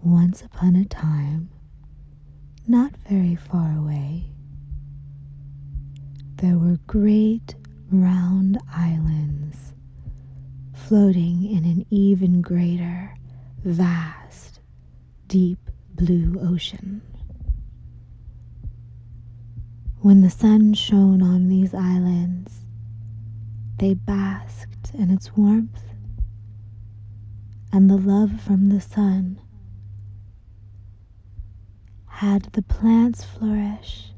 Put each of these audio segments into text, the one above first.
Once upon a time, not very far away, there were great round islands floating in an even greater, vast, deep blue ocean. When the sun shone on these islands, they basked in its warmth, and the love from the sun had the plants flourish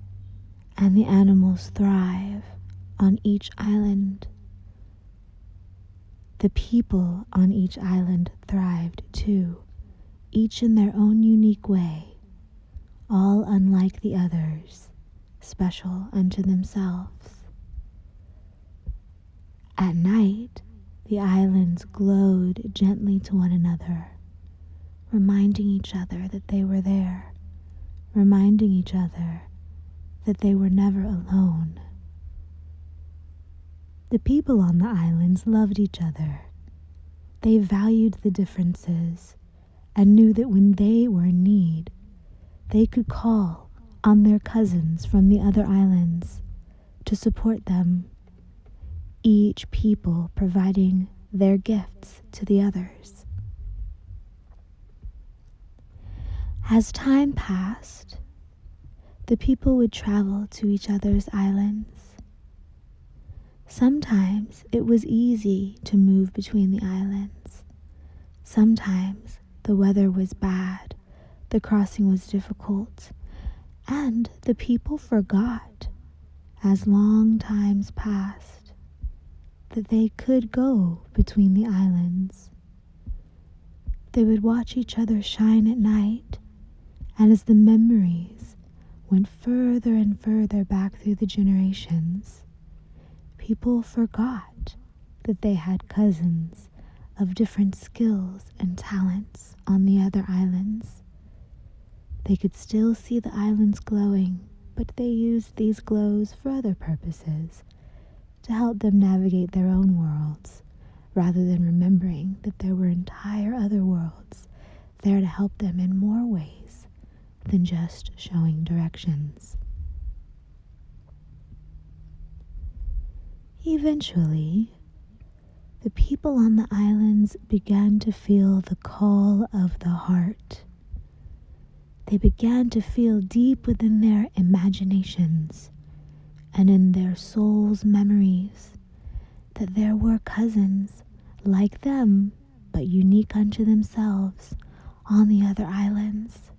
and the animals thrive on each island. The people on each island thrived too, each in their own unique way, all unlike the others, special unto themselves. At night, the islands glowed gently to one another, reminding each other that they were there, reminding each other that they were never alone. The people on the islands loved each other. They valued the differences and knew that when they were in need, they could call on their cousins from the other islands to support them, each people providing their gifts to the others. As time passed, the people would travel to each other's islands. Sometimes it was easy to move between the islands. Sometimes the weather was bad, the crossing was difficult, and the people forgot, as long times passed, that they could go between the islands. They would watch each other shine at night, and as the memories went further and further back through the generations, people forgot that they had cousins of different skills and talents on the other islands. They could still see the islands glowing, but they used these glows for other purposes, to help them navigate their own worlds, rather than remembering that there were entire other worlds there to help them in more ways than just showing directions. Eventually, the people on the islands began to feel the call of the heart. They began to feel deep within their imaginations and in their soul's memories that there were cousins like them, but unique unto themselves, on the other islands.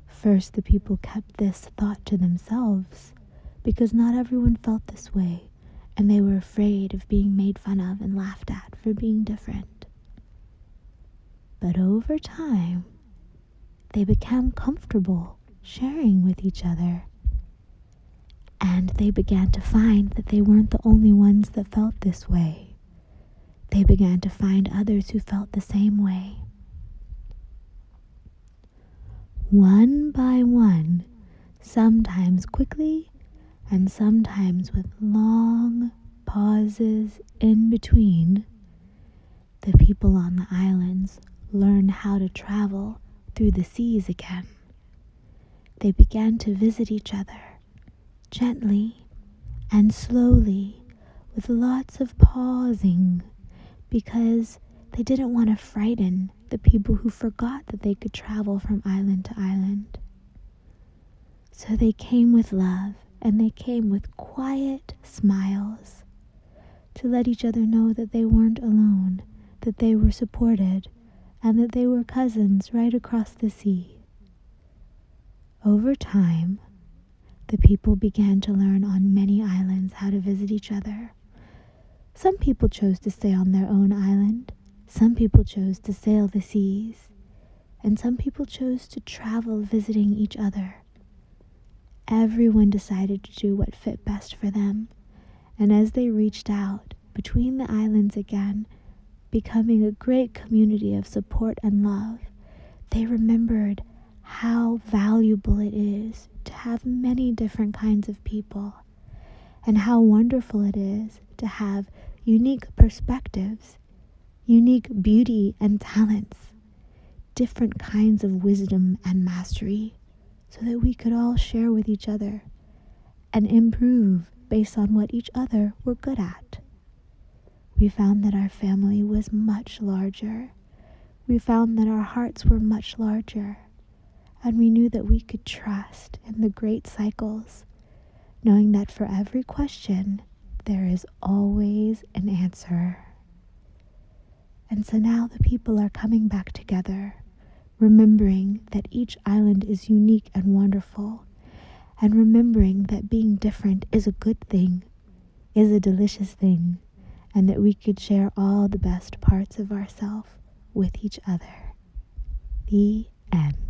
First, the people kept this thought to themselves, because not everyone felt this way, and they were afraid of being made fun of and laughed at for being different. But over time, they became comfortable sharing with each other, and they began to find that they weren't the only ones that felt this way. They began to find others who felt the same way. One by one, sometimes quickly and sometimes with long pauses in between, the people on the islands learned how to travel through the seas again. They began to visit each other gently and slowly, with lots of pausing, because they didn't want to frighten the people who forgot that they could travel from island to island. So they came with love, and they came with quiet smiles to let each other know that they weren't alone, that they were supported, and that they were cousins right across the sea. Over time, the people began to learn on many islands how to visit each other. Some people chose to stay on their own island, some people chose to sail the seas, and some people chose to travel visiting each other. Everyone decided to do what fit best for them, and as they reached out between the islands again, becoming a great community of support and love, they remembered how valuable it is to have many different kinds of people, and how wonderful it is to have unique perspectives, unique beauty and talents, different kinds of wisdom and mastery so that we could all share with each other and improve based on what each other were good at. We found that our family was much larger. We found that our hearts were much larger, and we knew that we could trust in the great cycles, knowing that for every question, there is always an answer. And so now the people are coming back together, remembering that each island is unique and wonderful, and remembering that being different is a good thing, is a delicious thing, and that we could share all the best parts of ourselves with each other. The end.